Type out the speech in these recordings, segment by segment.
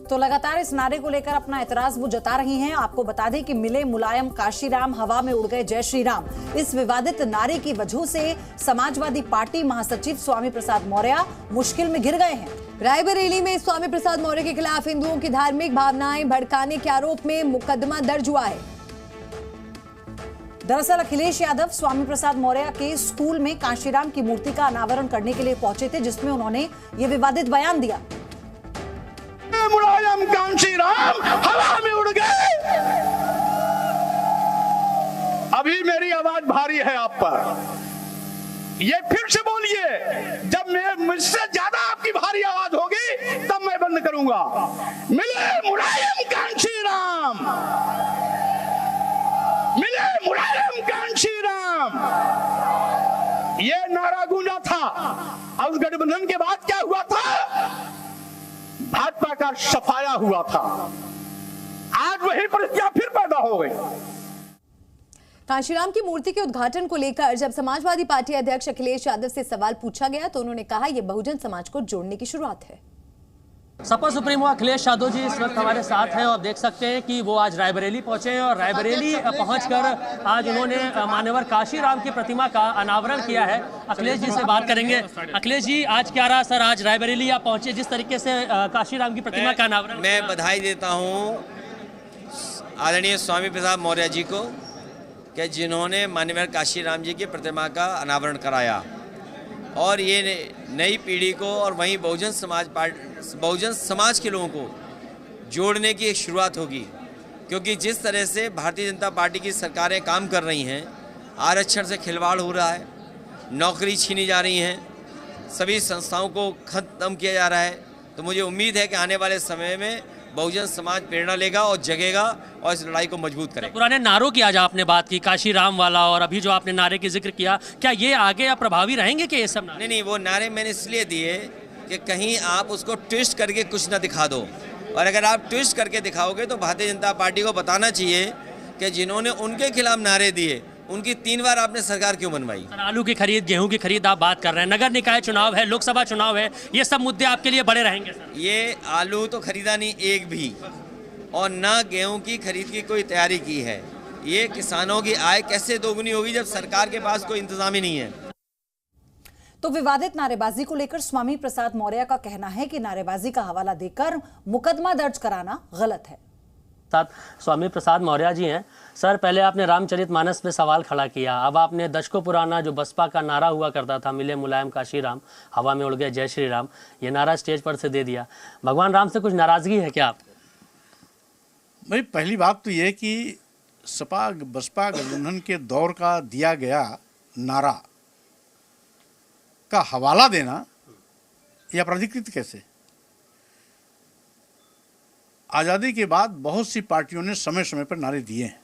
तो लगातार इस नारे को लेकर अपना एतराज वो जता रही हैं। आपको बता दें कि मिले मुलायम काशीराम, हवा में उड़ गए जय श्री राम। इस विवादित नारे की वजह से समाजवादी पार्टी महासचिव स्वामी प्रसाद मौर्य मुश्किल में घिर गए हैं। रायबरेली में स्वामी प्रसाद मौर्य के खिलाफ हिंदुओं की धार्मिक भावनाएं भड़काने के आरोप में मुकदमा दर्ज हुआ है। दरअसल अखिलेश यादव स्वामी प्रसाद मौर्य के स्कूल में काशीराम की मूर्ति का अनावरण करने के लिए पहुंचे थे, जिसमें उन्होंने ये विवादित बयान दिया। मुलायम काशीराम हवा में उड़ गए। अभी मेरी आवाज भारी है आप पर, ये फिर से बोलिए। जब मुझसे ज्यादा आपकी भारी आवाज होगी तब मैं बंद करूंगा। मिले मुलायम काशीराम, मिले मुलायम काशीराम, ये नारा गूंजा था। और उस गठबंधन के बाद क्या हुआ था? भाजपा का सफाया हुआ था। आज वही परिस्थितियां फिर पैदा हो गई। काशीराम की मूर्ति के उद्घाटन को लेकर जब समाजवादी पार्टी अध्यक्ष अखिलेश यादव से सवाल पूछा गया तो उन्होंने कहा यह बहुजन समाज को जोड़ने की शुरुआत है। सपा सुप्रीमो अखिलेश यादव जी इस वक्त हमारे साथ हैं और देख सकते हैं कि वो आज रायबरेली पहुंचे हैं और रायबरेली पहुंचकर आज उन्होंने मान्यवर काशीराम की प्रतिमा का अनावरण किया है। अखिलेश जी से बात करेंगे। अखिलेश जी, आज क्या रहा सर? आज रायबरेली आप पहुंचे, जिस तरीके से काशीराम की प्रतिमा का अनावरण। मैं बधाई देता हूँ आदरणीय स्वामी प्रसाद मौर्य जी को कि जिन्होंने मान्यवर काशीराम जी की प्रतिमा का अनावरण कराया और ये नई पीढ़ी को और वहीं बहुजन समाज के लोगों को जोड़ने की एक शुरुआत होगी। क्योंकि जिस तरह से भारतीय जनता पार्टी की सरकारें काम कर रही हैं, आरक्षण से खिलवाड़ हो रहा है, नौकरी छीनी जा रही हैं, सभी संस्थाओं को खत्म किया जा रहा है, तो मुझे उम्मीद है कि आने वाले समय में बहुजन समाज प्रेरणा लेगा और जगेगा और इस लड़ाई को मजबूत करेगा। पुराने नारों की आज आपने बात की, काशीराम वाला, और अभी जो आपने नारे की जिक्र किया, क्या ये आगे या प्रभावी रहेंगे कि ये सब नारे? नहीं, वो नारे मैंने इसलिए दिए कि कहीं आप उसको ट्विस्ट करके कुछ ना दिखा दो। और अगर आप ट्विस्ट करके दिखाओगे तो भारतीय जनता पार्टी को बताना चाहिए कि जिन्होंने उनके खिलाफ नारे दिए उनकी 3 बार आपने सरकार क्यों बनवाई। आलू की खरीद, गेहूं की खरीद आप बात कर रहे हैं, नगर निकाय चुनाव है, लोकसभा चुनाव है, ये सब मुद्दे आपके लिए बड़े रहेंगे सर? ये आलू तो खरीदा नहीं एक भी, और ना गेहूं की खरीद की कोई तैयारी की है। ये किसानों की आय कैसे दोगुनी होगी जब सरकार के पास कोई इंतजाम ही नहीं है। तो विवादित नारेबाजी को लेकर स्वामी प्रसाद मौर्य का कहना है कि नारेबाजी का हवाला देकर मुकदमा दर्ज कराना गलत है। साथ स्वामी प्रसाद मौर्य जी हैं। सर, पहले आपने रामचरितमानस पे सवाल खड़ा किया, अब आपने दशकों पुराना जो बसपा का नारा हुआ करता था, मिले मुलायम काशीराम, हवा में उड़ गए जय श्री राम, ये नारा स्टेज पर से दे दिया। भगवान राम से कुछ नाराजगी है क्या आपको? भाई, पहली बात तो ये कि सपा बसपा गठबंधन के दौर का दिया गया नारा का हवाला देना यह अपराधिकृत कैसे? आज़ादी के बाद बहुत सी पार्टियों ने समय समय पर नारे दिए हैं।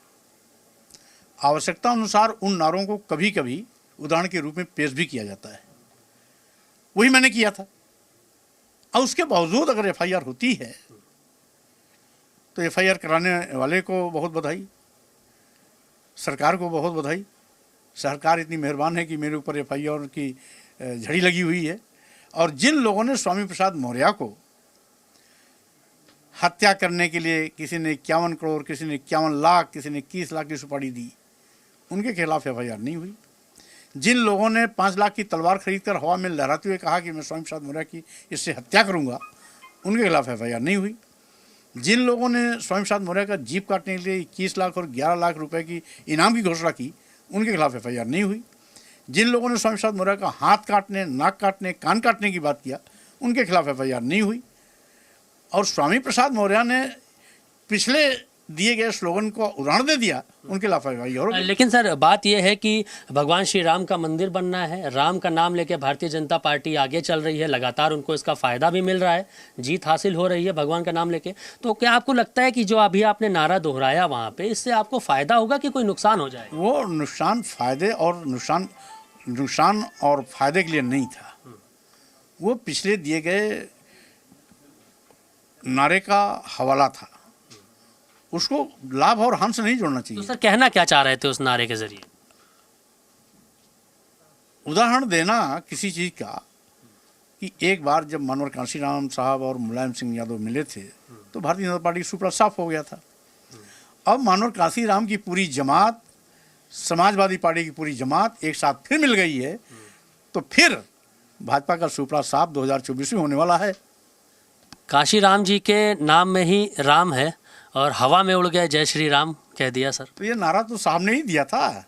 आवश्यकता अनुसार उन नारों को कभी कभी उदाहरण के रूप में पेश भी किया जाता है। वही मैंने किया था। और उसके बावजूद अगर एफआईआर होती है तो एफआईआर कराने वाले को बहुत बधाई, सरकार को बहुत बधाई। सरकार इतनी मेहरबान है कि मेरे ऊपर एफआईआर की झड़ी लगी हुई है। और जिन लोगों ने स्वामी प्रसाद मौर्य को हत्या करने के लिए, किसी ने 51 करोड़, किसी ने 51 लाख, किसी ने 21 लाख की सुपारी दी, उनके खिलाफ एफआईआर नहीं हुई। जिन लोगों ने 5 लाख की तलवार खरीदकर हवा में लहराते हुए कहा कि मैं स्वामी प्रसाद मौर्य की इससे हत्या करूंगा, उनके खिलाफ एफआईआर नहीं हुई। जिन लोगों ने स्वामी प्रसाद मौर्य का जीप काटने के लिए 21 लाख और 11 लाख रुपए की इनाम की घोषणा की, उनके खिलाफ एफआईआर नहीं हुई। जिन लोगों ने स्वामी प्रसाद मौर्य का हाथ काटने, नाक काटने, कान काटने की बात किया, उनके खिलाफ एफआईआर नहीं हुई। और स्वामी प्रसाद मौर्य ने पिछले दिए गए स्लोगन को उदाहरण दे दिया, उनके खिलाफ एफआईआर। लेकिन सर, बात यह है कि भगवान श्री राम का मंदिर बनना है, राम का नाम लेके भारतीय जनता पार्टी आगे चल रही है, लगातार उनको इसका फायदा भी मिल रहा है, जीत हासिल हो रही है भगवान का नाम लेके। तो क्या आपको लगता है कि जो अभी आपने नारा दोहराया वहाँ पे, इससे आपको फायदा होगा कि कोई नुकसान हो जाए? वो नुकसान फायदे और नुकसान और फायदे के लिए नहीं था। वो पिछले दिए गए नारे का हवाला था, उसको लाभ और हानि से नहीं जोड़ना चाहिए। तो सर, कहना क्या चाह रहे थे उस नारे के जरिए? उदाहरण देना किसी चीज का कि एक बार जब मनोहर काशीराम साहब और मुलायम सिंह यादव मिले थे तो भारतीय जनता पार्टी का सुपड़ा साफ हो गया था। अब मनोहर काशीराम की पूरी जमात, समाजवादी पार्टी की पूरी जमात एक साथ फिर मिल गई है, तो फिर भाजपा का सुपड़ा साफ 2024 में होने वाला है। काशीराम जी के नाम में ही राम है और हवा में उड़ गए जय श्री राम कह दिया सर। तो ये नारा तो साहब ने ही दिया था,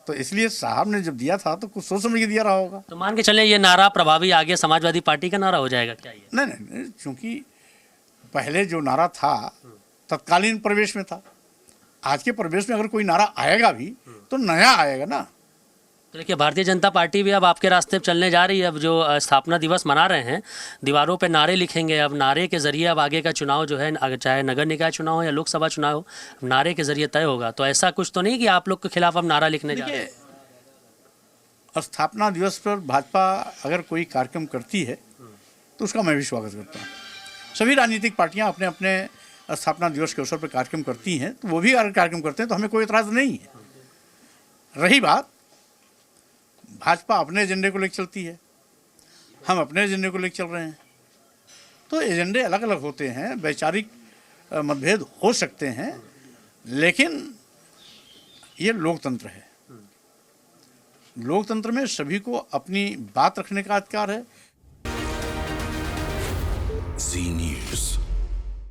तो इसलिए साहब ने जब दिया था तो कुछ सोच समझ के दिया रहा होगा। तो मान के चले ये नारा प्रभावी आगे समाजवादी पार्टी का नारा हो जाएगा क्या ये? नहीं, क्योंकि पहले जो नारा था तत्कालीन प्रवेश में था। आज के प्रवेश में अगर कोई नारा आएगा भी तो नया आएगा ना। तो देखिए, भारतीय जनता पार्टी भी अब आपके रास्ते पे चलने जा रही है। अब जो स्थापना दिवस मना रहे हैं, दीवारों पे नारे लिखेंगे। अब नारे के जरिए अब आगे का चुनाव जो है, चाहे नगर निकाय चुनाव हो या लोकसभा चुनाव हो, नारे के जरिए तय होगा। तो ऐसा कुछ तो नहीं कि आप लोग के खिलाफ अब नारा लिखने जा रहे हैं? स्थापना दिवस पर भाजपा अगर कोई कार्यक्रम करती है तो उसका मैं भी स्वागत करता हूँ। सभी राजनीतिक पार्टियाँ अपने अपने स्थापना दिवस के अवसर पर कार्यक्रम करती हैं, तो वो भी अगर कार्यक्रम करते हैं तो हमें कोई एतराज़ नहीं है। रही बात, भाजपा अपने एजेंडे को लेकर चलती है, हम अपने एजेंडे को लेकर चल रहे हैं, तो एजेंडे अलग अलग होते हैं, वैचारिक मतभेद हो सकते हैं, लेकिन ये लोकतंत्र है। लोकतंत्र में सभी को अपनी बात रखने का अधिकार है।